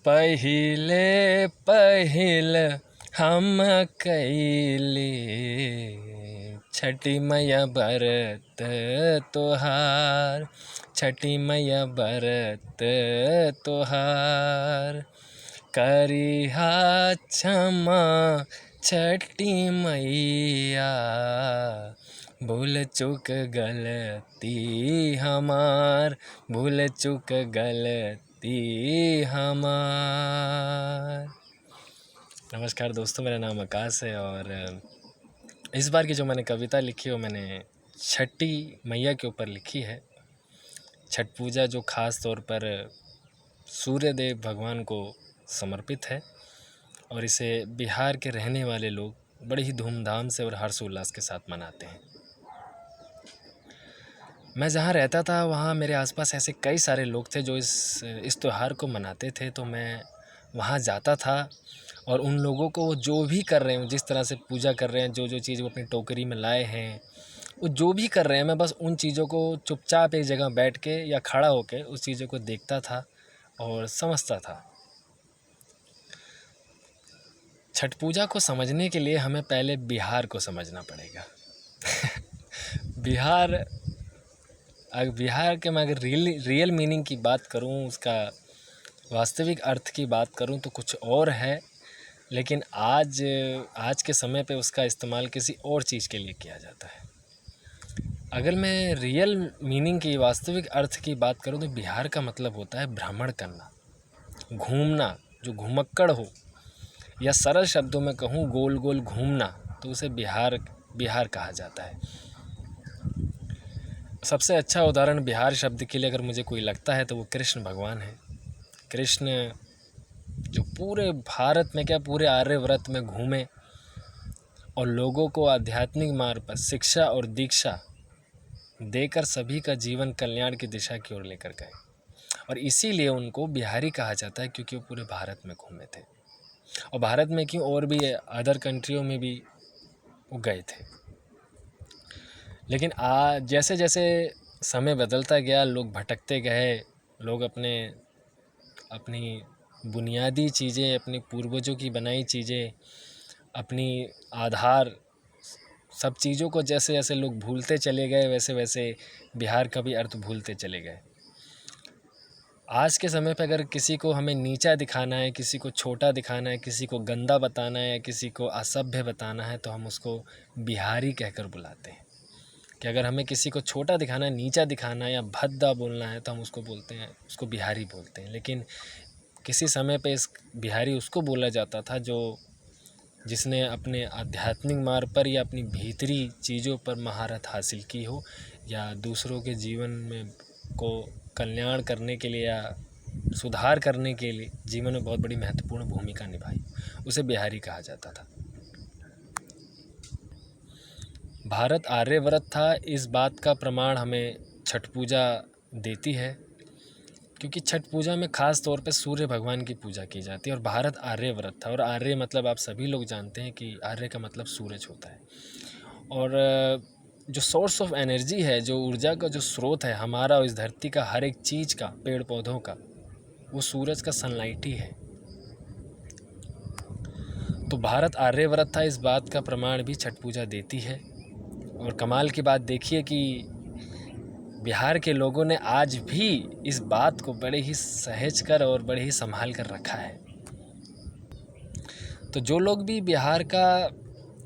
पहिले पहिल हम कैली छठी मैया बरत तोहार, छठी मैया बरत तोहार। करिहा क्षमा छठी मैया, भूल चूक गलती हमार, भूल चूक गलती हमार। नमस्कार दोस्तों, मेरा नाम आकाश है और इस बार की जो मैंने कविता लिखी वो मैंने छठी मैया के ऊपर लिखी है। छठ पूजा जो ख़ास तौर पर सूर्य देव भगवान को समर्पित है और इसे बिहार के रहने वाले लोग बड़े ही धूमधाम से और हर्षोल्लास के साथ मनाते हैं। मैं जहाँ रहता था वहाँ मेरे आसपास ऐसे कई सारे लोग थे जो इस त्यौहार को मनाते थे, तो मैं वहाँ जाता था और उन लोगों को वो जो भी कर रहे हैं, जिस तरह से पूजा कर रहे हैं, जो जो चीज़ वो अपनी टोकरी में लाए हैं, वो जो भी कर रहे हैं, मैं बस उन चीज़ों को चुपचाप एक जगह बैठ के या खड़ा होकर उस चीज़ों को देखता था और समझता था। छठ पूजा को समझने के लिए हमें पहले बिहार को समझना पड़ेगा। बिहार के मैं अगर रियल मीनिंग की बात करूं, उसका वास्तविक अर्थ की बात करूं तो कुछ और है, लेकिन आज के समय पे उसका इस्तेमाल किसी और चीज़ के लिए किया जाता है। अगर मैं रियल मीनिंग की वास्तविक अर्थ की बात करूं तो बिहार का मतलब होता है भ्रमण करना, घूमना, जो घुमक्कड़ हो, या सरल शब्दों में कहूँ गोल गोल घूमना, तो उसे बिहार कहा जाता है। सबसे अच्छा उदाहरण बिहार शब्द के लिए अगर मुझे कोई लगता है तो वो कृष्ण भगवान है। कृष्ण जो पूरे भारत में क्या पूरे आर्यव्रत में घूमे और लोगों को आध्यात्मिक मार्ग पर शिक्षा और दीक्षा देकर सभी का जीवन कल्याण की दिशा की ओर लेकर गए, और इसीलिए उनको बिहारी कहा जाता है, क्योंकि वो पूरे भारत में घूमे थे। और भारत में क्यों, और भी अदर कंट्रियों में भी वो गए थे। लेकिन जैसे जैसे समय बदलता गया, लोग भटकते गए, लोग अपनी बुनियादी चीज़ें, अपनी पूर्वजों की बनाई चीज़ें, अपनी आधार सब चीज़ों को जैसे जैसे लोग भूलते चले गए, वैसे वैसे बिहार का भी अर्थ भूलते चले गए। आज के समय पर अगर किसी को हमें नीचा दिखाना है, किसी को छोटा दिखाना है, किसी को गंदा बताना है या किसी को असभ्य बताना है, तो हम उसको बिहारी कहकर बुलाते हैं। कि अगर हमें किसी को छोटा दिखाना है, नीचा दिखाना है या भद्दा बोलना है, तो हम उसको बोलते हैं, उसको बिहारी बोलते हैं। लेकिन किसी समय पे इस बिहारी उसको बोला जाता था जिसने अपने आध्यात्मिक मार्ग पर या अपनी भीतरी चीज़ों पर महारत हासिल की हो, या दूसरों के जीवन में को कल्याण करने के लिए या सुधार करने के लिए जीवन में बहुत बड़ी महत्वपूर्ण भूमिका निभाई, उसे बिहारी कहा जाता था। भारत आर्यव्रत था, इस बात का प्रमाण हमें छठ पूजा देती है, क्योंकि छठ पूजा में ख़ास तौर पे सूर्य भगवान की पूजा की जाती है। और भारत आर्यव्रत था, और आर्य मतलब आप सभी लोग जानते हैं कि आर्य का मतलब सूरज होता है। और जो सोर्स ऑफ एनर्जी है, जो ऊर्जा का जो स्रोत है हमारा और इस धरती का, हर एक चीज़ का, पेड़ पौधों का, वो सूरज का सनलाइट ही है। तो भारत आर्यव्रत था, इस बात का प्रमाण भी छठ पूजा देती है। और कमाल की बात देखिए कि बिहार के लोगों ने आज भी इस बात को बड़े ही सहेज कर और बड़े ही संभाल कर रखा है। तो जो लोग भी बिहार का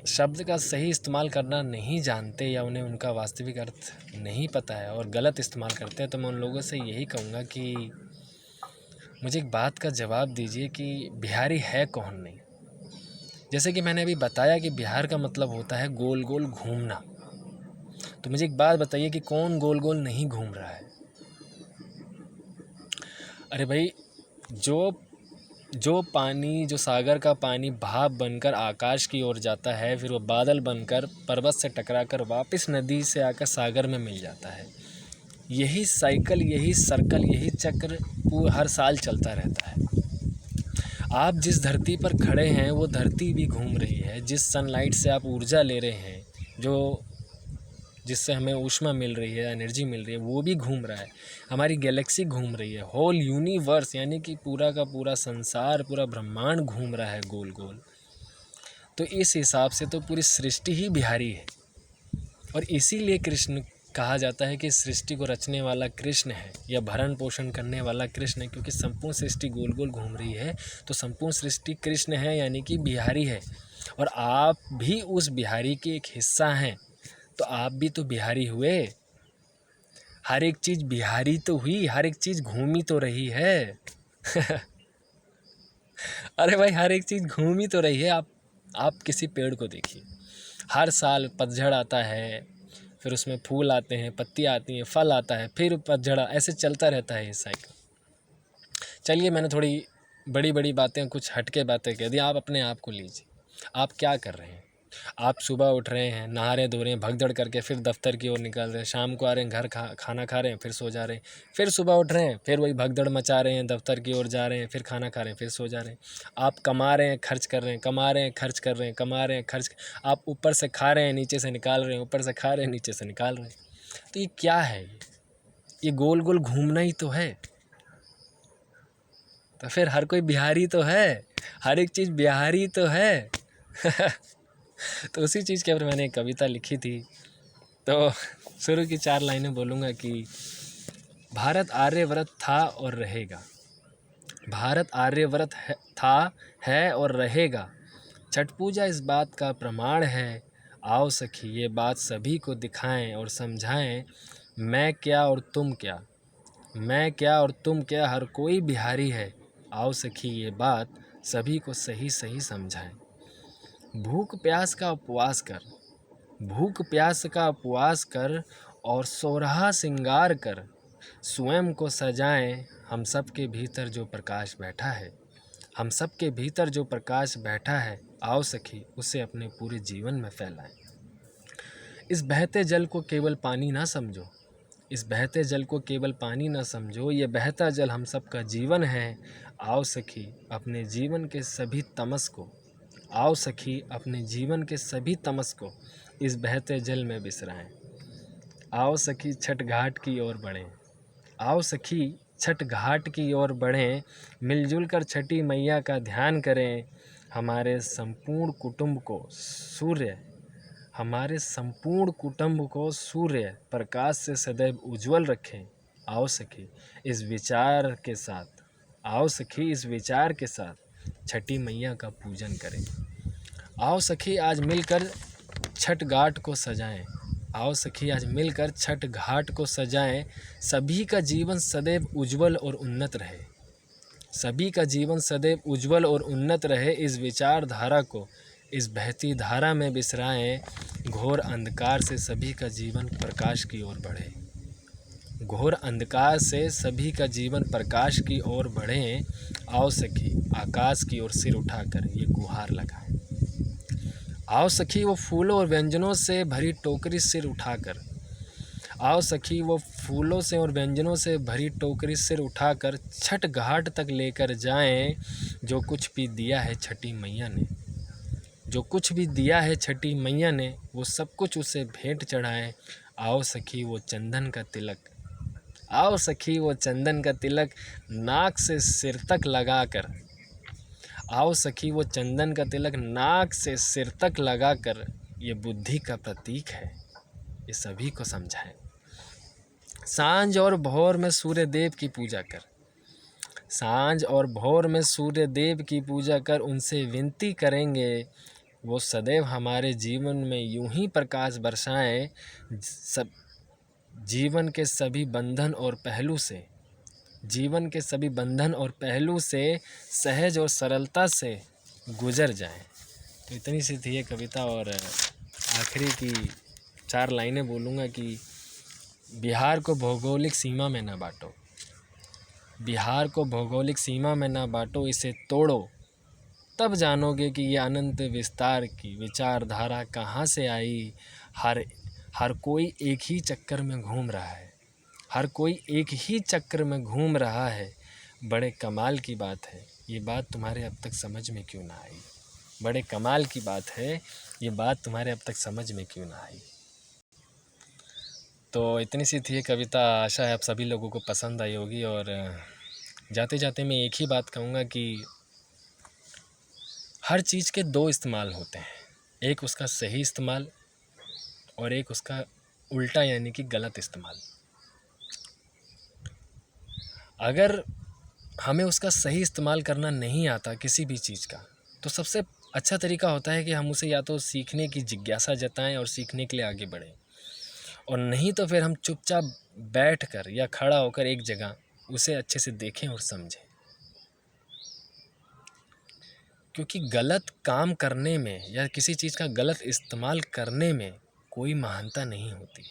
शब्द का सही इस्तेमाल करना नहीं जानते या उन्हें उनका वास्तविक अर्थ नहीं पता है और गलत इस्तेमाल करते हैं, तो मैं उन लोगों से यही कहूँगा कि मुझे एक बात का जवाब दीजिए कि बिहारी है कौन नहीं। जैसे कि मैंने अभी बताया कि बिहार का मतलब होता है गोल गोल घूमना, तो मुझे एक बात बताइए कि कौन गोल गोल नहीं घूम रहा है। अरे भाई, जो पानी, जो सागर का पानी भाप बनकर आकाश की ओर जाता है, फिर वो बादल बनकर पर्वत से टकराकर वापस नदी से आकर सागर में मिल जाता है, यही साइकिल, यही सर्कल, यही चक्र हर साल चलता रहता है। आप जिस धरती पर खड़े हैं वो धरती भी घूम रही है। जिस सनलाइट से आप ऊर्जा ले रहे हैं, जिससे हमें ऊष्मा मिल रही है, एनर्जी मिल रही है, वो भी घूम रहा है। हमारी गैलेक्सी घूम रही है, होल यूनिवर्स यानी कि पूरा का पूरा संसार, पूरा ब्रह्मांड घूम रहा है गोल गोल। तो इस हिसाब से तो पूरी सृष्टि ही बिहारी है। और इसीलिए कृष्ण कहा जाता है कि सृष्टि को रचने वाला कृष्ण है या भरण पोषण करने वाला कृष्ण है, क्योंकि संपूर्ण सृष्टि गोल गोल घूम रही है तो संपूर्ण सृष्टि कृष्ण है यानी कि बिहारी है। और आप भी उस बिहारी के एक हिस्सा हैं, तो आप भी तो बिहारी हुए। हर एक चीज़ बिहारी तो हुई, हर एक चीज़ घूमी तो रही है। अरे भाई, हर एक चीज़ घूमी तो रही है। आप किसी पेड़ को देखिए, हर साल पतझड़ आता है, फिर उसमें फूल आते हैं, पत्तियाँ आती हैं, फल आता है, फिर पतझड़, ऐसे चलता रहता है ये साइकिल। चलिए, मैंने थोड़ी बड़ी बड़ी बातें, कुछ हटके बातें कह दी। आप अपने आप को लीजिए, आप क्या कर रहे हैं? आप सुबह उठ रहे हैं, नहा रहे धो रहे हैं, भगदड़ करके फिर दफ्तर की ओर निकल रहे हैं, शाम को आ रहे हैं, घर खाना खा रहे हैं, फिर सो जा रहे हैं, फिर सुबह उठ रहे हैं, फिर वही भगदड़ मचा रहे हैं, दफ्तर की ओर जा रहे हैं, फिर खाना खा रहे हैं, फिर सो जा रहे हैं। आप कमा रहे हैं, खर्च कर रहे हैं, कमा रहे हैं, खर्च कर रहे हैं, कमा रहे हैं, खर्च। आप ऊपर से खा रहे हैं, नीचे से निकाल रहे हैं, ऊपर से खा रहे हैं, नीचे से निकाल रहे हैं। तो ये क्या है? ये गोल गोल घूमना ही तो है। तो फिर हर कोई बिहारी तो है, हर एक चीज़ बिहारी तो है। तो उसी चीज़ के ऊपर मैंने एक कविता लिखी थी। तो शुरू की 4 लाइनें बोलूँगा कि भारत आर्यव्रत था और रहेगा। भारत आर्यव्रत था, है और रहेगा। छठ पूजा इस बात का प्रमाण है। आओ सखी ये बात सभी को दिखाएं और समझाएं। मैं क्या और तुम क्या, मैं क्या और तुम क्या, हर कोई बिहारी है। आओ सखी ये बात सभी को सही सही समझाएं। भूख प्यास का उपवास कर, भूख प्यास का उपवास कर और सोरहा सिंगार कर। स्वयं को सजाएं, हम सब के भीतर जो प्रकाश बैठा है, हम सब के भीतर जो प्रकाश बैठा है। आओ सखी उसे अपने पूरे जीवन में फैलाएं। इस बहते जल को केवल पानी ना समझो, इस बहते जल को केवल पानी ना समझो, ये बहता जल हम सब का जीवन है। आओ सखी अपने जीवन के सभी तमस को, आओ सखी अपने जीवन के सभी तमस को इस बहते जल में बिसराएं। आओ सखी छठ घाट की ओर बढ़ें, आओ सखी छठ घाट की ओर बढ़ें। मिलजुल कर छठी मैया का ध्यान करें। हमारे संपूर्ण कुटुंब को सूर्य, हमारे संपूर्ण कुटुंब को सूर्य प्रकाश से सदैव उज्जवल रखें। आओ सखी इस विचार के साथ, आओ सखी इस विचार के साथ छठी मैया का पूजन करें। आओ सखी आज मिलकर छठ घाट को सजाएं, आओ सखी आज मिलकर छठ घाट को सजाएं। सभी का जीवन सदैव उज्जवल और उन्नत रहे, सभी का जीवन सदैव उज्जवल और उन्नत रहे। इस विचारधारा को इस बहती धारा में बिसराएं। घोर अंधकार से सभी का जीवन प्रकाश की ओर बढ़े, घोर अंधकार से सभी का जीवन प्रकाश की ओर बढ़े। आओ सखी आकाश की ओर सिर उठाकर ये गुहार लगाएं। आओ सखी वो फूलों और व्यंजनों से भरी टोकरी सिर उठाकर, आओ सखी वो फूलों से और व्यंजनों से भरी टोकरी सिर उठाकर छठ घाट तक लेकर जाएं। जो कुछ भी दिया है छठी मैया ने, जो कुछ भी दिया है छठी मैया ने, वो सब कुछ उसे भेंट चढ़ाएं। आओ सखी वो चंदन का तिलक, आओ सखी वो चंदन का तिलक नाक से सिर तक लगाकर, आओ सखी वो चंदन का तिलक नाक से सिर तक लगाकर ये बुद्धि का प्रतीक है, ये सभी को समझाएं। सांझ और भोर में सूर्य देव की पूजा कर, सांझ और भोर में सूर्य देव की पूजा कर। उनसे विनती करेंगे वो सदैव हमारे जीवन में यूं ही प्रकाश बरसाएं। सब जीवन के सभी बंधन और पहलू से, जीवन के सभी बंधन और पहलू से सहज और सरलता से गुजर जाएं। तो इतनी सी थी ये कविता। और आखिरी की 4 लाइनें बोलूँगा कि बिहार को भौगोलिक सीमा में न बांटो, बिहार को भौगोलिक सीमा में न बांटो, इसे तोड़ो तब जानोगे कि ये अनंत विस्तार की विचारधारा कहाँ से आई। हर कोई एक ही चक्कर में घूम रहा है, हर कोई एक ही चक्र में घूम रहा है। बड़े कमाल की बात है, ये बात तुम्हारे अब तक समझ में क्यों ना आई। बड़े कमाल की बात है, ये बात तुम्हारे अब तक समझ में क्यों ना आई। तो इतनी सी थी ये कविता, आशा है आप सभी लोगों को पसंद आई होगी। और जाते जाते मैं एक ही बात कहूँगा कि हर चीज़ के दो इस्तेमाल होते हैं, एक उसका सही इस्तेमाल और एक उसका उल्टा यानी कि गलत इस्तेमाल। अगर हमें उसका सही इस्तेमाल करना नहीं आता किसी भी चीज़ का, तो सबसे अच्छा तरीका होता है कि हम उसे या तो सीखने की जिज्ञासा जताएं और सीखने के लिए आगे बढ़ें, और नहीं तो फिर हम चुपचाप बैठकर या खड़ा होकर एक जगह उसे अच्छे से देखें और समझें। क्योंकि गलत काम करने में या किसी चीज़ का गलत इस्तेमाल करने में कोई महानता नहीं होती।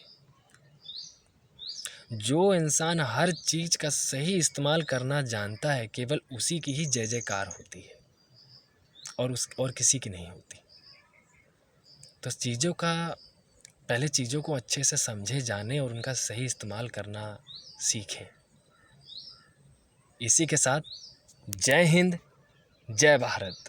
जो इंसान हर चीज़ का सही इस्तेमाल करना जानता है, केवल उसी की ही जय जयकार होती है और किसी की नहीं होती। तो पहले चीज़ों को अच्छे से समझे, जाने और उनका सही इस्तेमाल करना सीखें। इसी के साथ जय हिंद, जय भारत।